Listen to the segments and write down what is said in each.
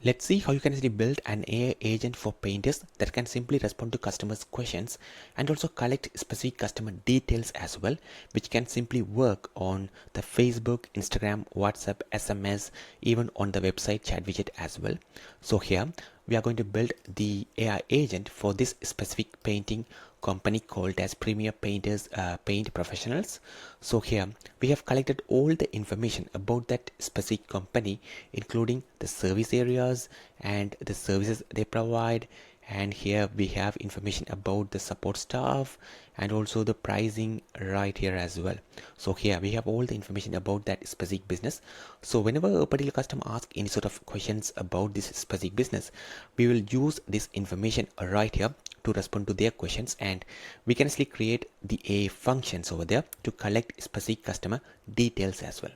Let's see how you can actually build an AI agent for painters that can simply respond to customers' questions and also collect specific customer details as well, which can simply work on the Facebook, Instagram, WhatsApp, SMS, even on the website chat widget as well. So here we are going to build the AI agent for this specific painting company called as Premier Painters Paint Professionals. So here we have collected all the information about that specific company, including the service areas and the services they provide, and here we have information about the support staff and also the pricing right here as well. So here we have all the information about that specific business. So whenever a particular customer asks any sort of questions about this specific business, we will use this information right here to respond to their questions, and we can actually create the AI functions over there to collect specific customer details as well.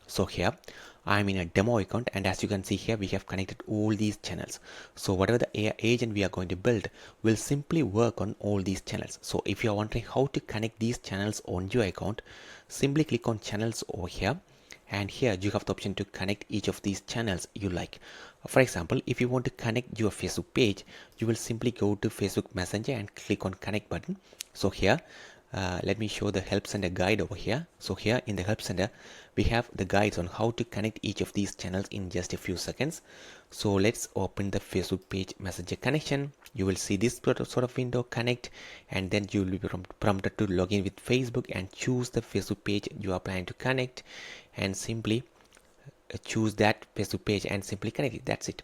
So here I'm in a demo account, and as you can see here we have connected all these channels. So whatever the AI agent we are going to build will simply work on all these channels. So if you are wondering how to connect these channels on your account, simply click on channels over here, and here you have the option to connect each of these channels you like. For example, if you want to connect your Facebook page, you will simply go to Facebook Messenger and click on connect button. So here let me show the help center guide over here. So here in the help center we have the guides on how to connect each of these channels in just a few seconds. So let's open the Facebook page Messenger connection. You will see this sort of window, connect, and then you will be prompted to log in with Facebook and choose the Facebook page you are planning to connect, and simply choose that Facebook page and simply connect it. That's it.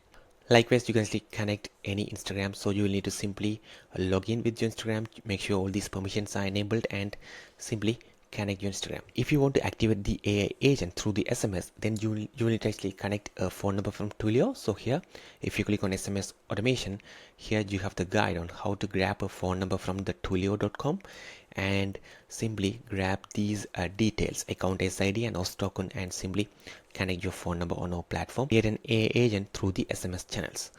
Likewise, you can actually connect any Instagram. So you will need to simply log in with your Instagram, make sure all these permissions are enabled, and simply connect your Instagram. If you want to activate the AI agent through the SMS, then you will need to actually connect a phone number from Twilio. So here, if you click on SMS automation, here you have the guide on how to grab a phone number from the twilio.com and simply grab these details, account SID and host token, and simply connect your phone number on our platform. Create an AI agent through the SMS channels.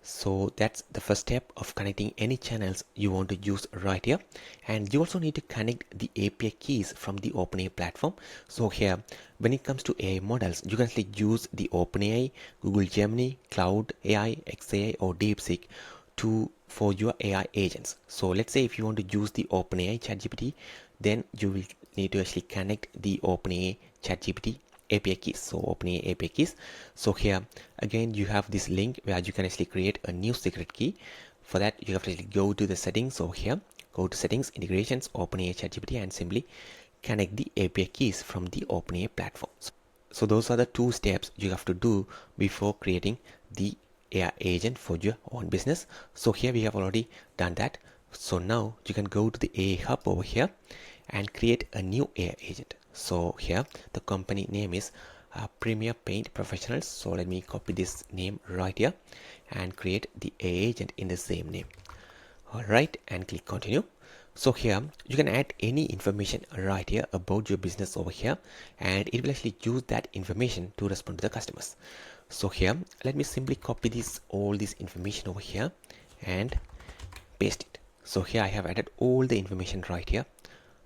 So that's the first step of connecting any channels you want to use right here. And you also need to connect the API keys from the OpenAI platform. So here, when it comes to AI models, you can actually use the OpenAI, Google Gemini, Cloud AI, XAI, or DeepSeek for your AI agents. So let's say if you want to use the OpenAI ChatGPT, then you will need to actually connect the OpenAI ChatGPT API keys. So OpenAI API keys. So here again you have this link where you can actually create a new secret key. For that you have to actually go to the settings. So here go to settings, integrations, OpenAI ChatGPT, and simply connect the API keys from the OpenAI platform. So those are the two steps you have to do before creating the AI agent for your own business. So here we have already done that. So now you can go to the AI hub over here and create a new AI agent. So here the company name is Premier Paint Professionals. So let me copy this name right here and create the AI agent in the same name. Alright, and click continue. So here you can add any information right here about your business over here, and it will actually use that information to respond to the customers. So here let me simply copy all this information over here and paste it. So here I have added all the information right here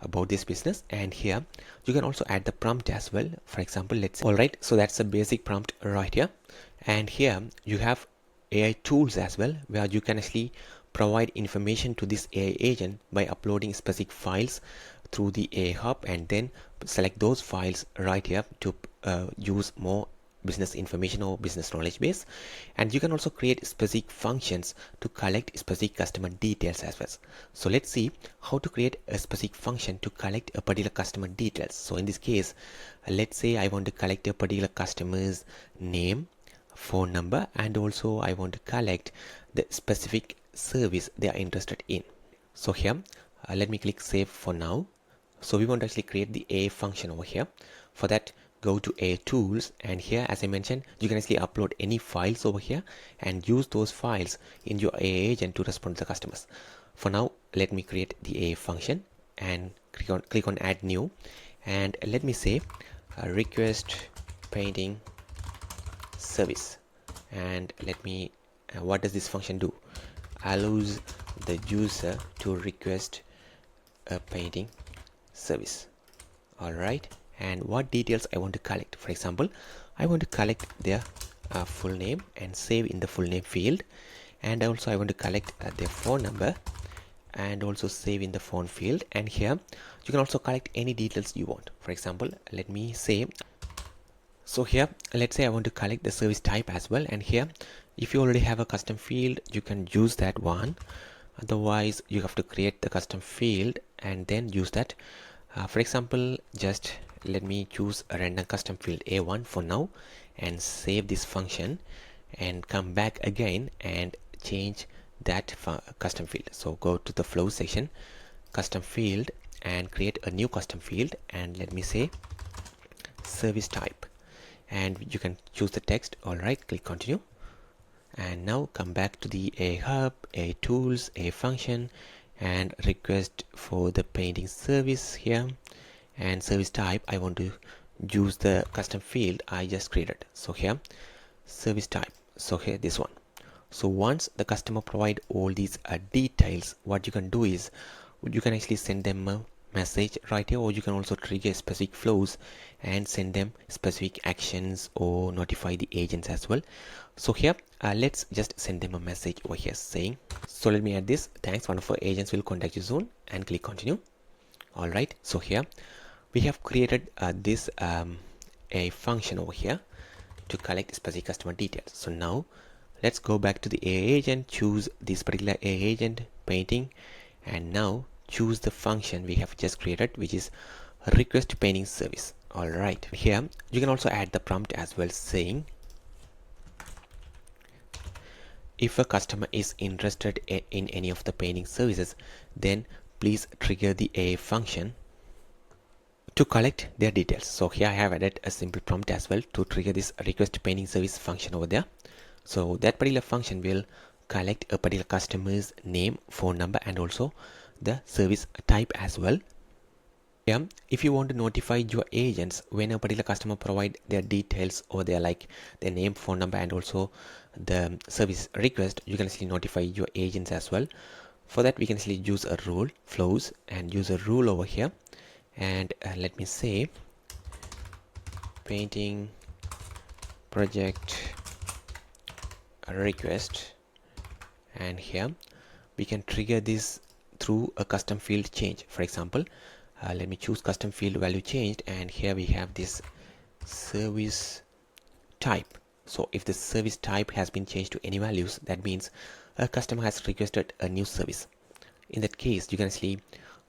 about this business, and here you can also add the prompt as well. For example, let's say, all right, so that's a basic prompt right here, and here you have AI tools as well where you can actually provide information to this AI agent by uploading specific files through the AI hub, and then select those files right here to use more business information or business knowledge base. And you can also create specific functions to collect specific customer details as well. So let's see how to create a specific function to collect a particular customer details. So in this case, let's say I want to collect a particular customer's name, phone number, and also I want to collect the specific service they are interested in. So here let me click save for now. So we want to actually create the AI function over here. For that, go to AI tools, and here as I mentioned, you can actually upload any files over here and use those files in your AI agent to respond to the customers. For now, let me create the AI function and click on add new, and let me say request painting service, and let me what does this function do? Allows the user to request a painting service. All right, and what details I want to collect. For example, I want to collect their full name and save in the full name field. And also I want to collect their phone number and also save in the phone field. And here you can also collect any details you want. For example, let me say, so here let's say I want to collect the service type as well, and here if you already have a custom field you can use that one. Otherwise you have to create the custom field and then use that. For example, just let me choose a random custom field A1 for now and save this function and come back again and change that custom field. So go to the flow section, custom field, and create a new custom field, and let me say service type, and you can choose the text. All right, click continue, and now come back to the A hub, A tools, A function, and request for the painting service here, and service type I want to use the custom field I just created. So here service type, so here this one. So once the customer provide all these details, what you can do is you can actually send them a message right here, or you can also trigger specific flows and send them specific actions or notify the agents as well. So here let's just send them a message over here saying, so let me add this: thanks, one of our agents will contact you soon, and click continue. All right, so here we have created this a function over here to collect specific customer details. So now let's go back to the AI agent, choose this particular AI agent painting, and now choose the function we have just created, which is request painting service. All right, here you can also add the prompt as well, saying if a customer is interested in any of the painting services, then please trigger the AI function to collect their details. So here I have added a simple prompt as well to trigger this request painting service function over there. So that particular function will collect a particular customer's name, phone number, and also the service type as well. Here, if you want to notify your agents when a particular customer provide their details over there, like their name, phone number, and also the service request, you can actually notify your agents as well. For that, we can actually use a rule, flows, and use a rule over here. And let me say painting project request, and here we can trigger this through a custom field change. For example, let me choose custom field value changed, and here we have this service type. So if the service type has been changed to any values, that means a customer has requested a new service. In that case, you can actually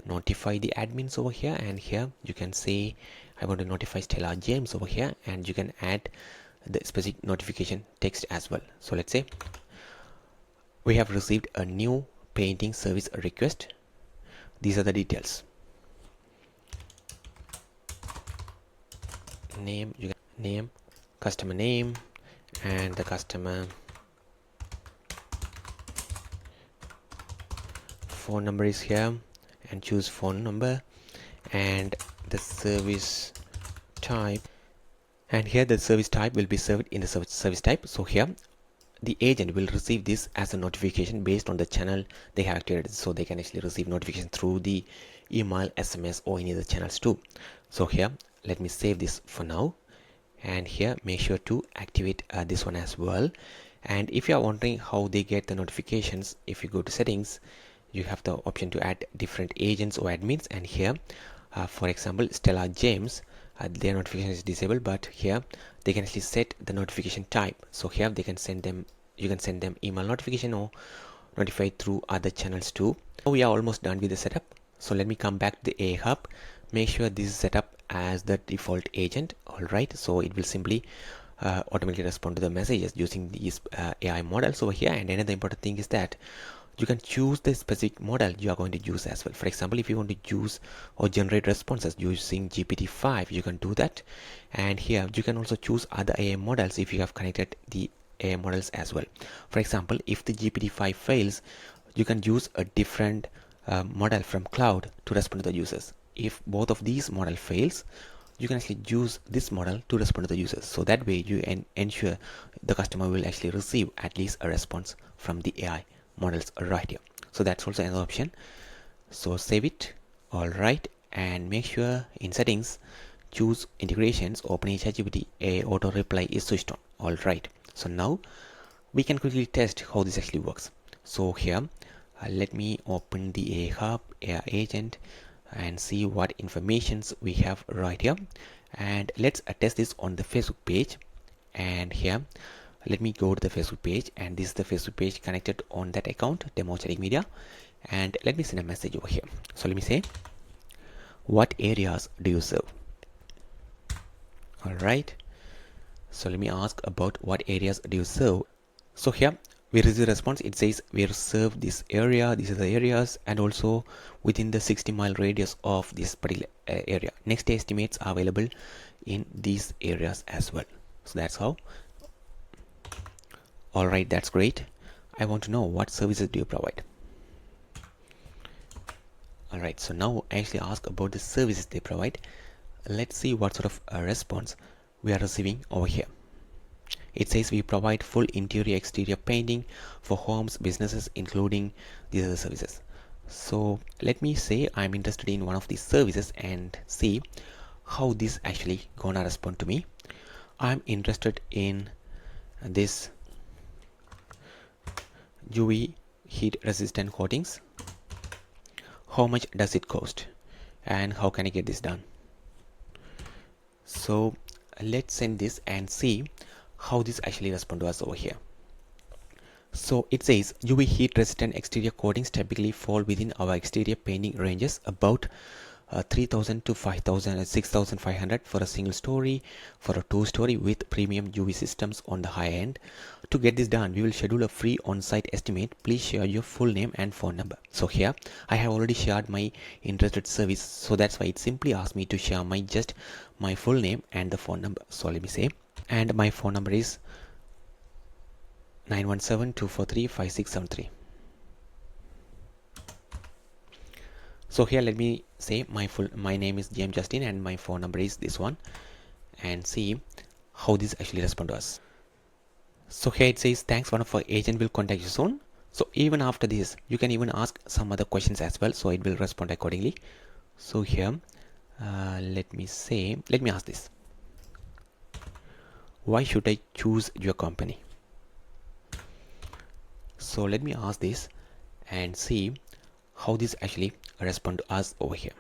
notify the admins over here, and here you can say I want to notify Stella James over here, and you can add the specific notification text as well. So let's say we have received a new painting service request. These are the details: name, you can name, customer name, and the customer phone number is here, and choose phone number, and the service type, and here the service type will be served in the service type. So here the agent will receive this as a notification based on the channel they have activated, so they can actually receive notification through the email, SMS, or any other channels too. So here let me save this for now, and here make sure to activate this one as well. And if you are wondering how they get the notifications, if you go to settings, you have the option to add different agents or admins, and here for example Stella James, their notification is disabled, but here they can actually set the notification type. So here they can send them, you can send them email notification or notify through other channels too. Now we are almost done with the setup. So let me come back to the A hub, make sure this is set up as the default agent. All right, so it will simply automatically respond to the messages using these AI models over here. And another important thing is that you can choose the specific model you are going to use as well. For example, if you want to use or generate responses using GPT-5, you can do that. And here you can also choose other AI models if you have connected the AI models as well. For example, if the GPT-5 fails, you can use a different model from cloud to respond to the users. If both of these model fails, you can actually use this model to respond to the users. So that way you ensure the customer will actually receive at least a response from the AI models right here. So that's also another option. So save it. All right, and make sure in settings choose integrations, open ChatGPT, a auto reply is switched on. All right, So now we can quickly test how this actually works. So here, let me open the AI Hub, AI Agent, and see what informations we have right here. And let's test this on the Facebook page. And here, let me go to the Facebook page, and this is the Facebook page connected on that account, Demo Chatting Media. And let me send a message over here. So let me say, what areas do you serve? All right. So let me ask about what areas do you serve. So here we receive a response. It says we serve this area, these are the areas, and also within the 60-mile radius of this particular area. Next day estimates are available in these areas as well. So that's how. All right, that's great. I want to know what services do you provide. All right, so now I actually ask about the services they provide. Let's see what sort of a response we are receiving over here. It says we provide full interior exterior painting for homes, businesses, including these other services. So let me say I'm interested in one of these services and see how this actually gonna respond to me. I'm interested in this UV heat resistant coatings. How much does it cost and how can I get this done? So let's send this and see how this actually respond to us over here. So it says UV heat resistant exterior coatings typically fall within our exterior painting ranges about 3000 to 5000 6500 for a single story, for a two-story with premium UV systems on the high end. To get this done, we will schedule a free on-site estimate. Please share your full name and phone number. So here I have already shared my interested service, so that's why it simply asks me to share my full name and the phone number. So let me say, and my phone number is 917-243-5673. So here let me say my name is James Justin and my phone number is this one, and see how this actually respond to us. So here it says thanks, one of our agent will contact you soon. So even after this you can even ask some other questions as well, so it will respond accordingly. So here let me ask this, why should I choose your company? So let me ask this and see how this actually respond to us over here.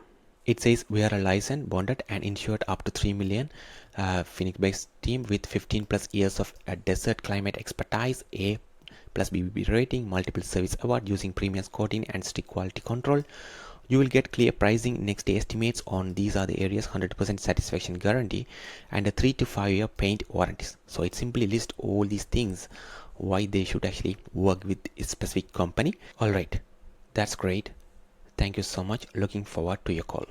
It says we are a licensed, bonded and insured up to 3 million Phoenix-based team with 15 plus years of desert climate expertise, A plus BBB rating, multiple service award using premium coating and strict quality control. You will get clear pricing, next day estimates on these are the areas, 100% satisfaction guarantee, and a 3 to 5 year paint warranties. So it simply lists all these things why they should actually work with a specific company. All right, that's great. Thank you so much. Looking forward to your call.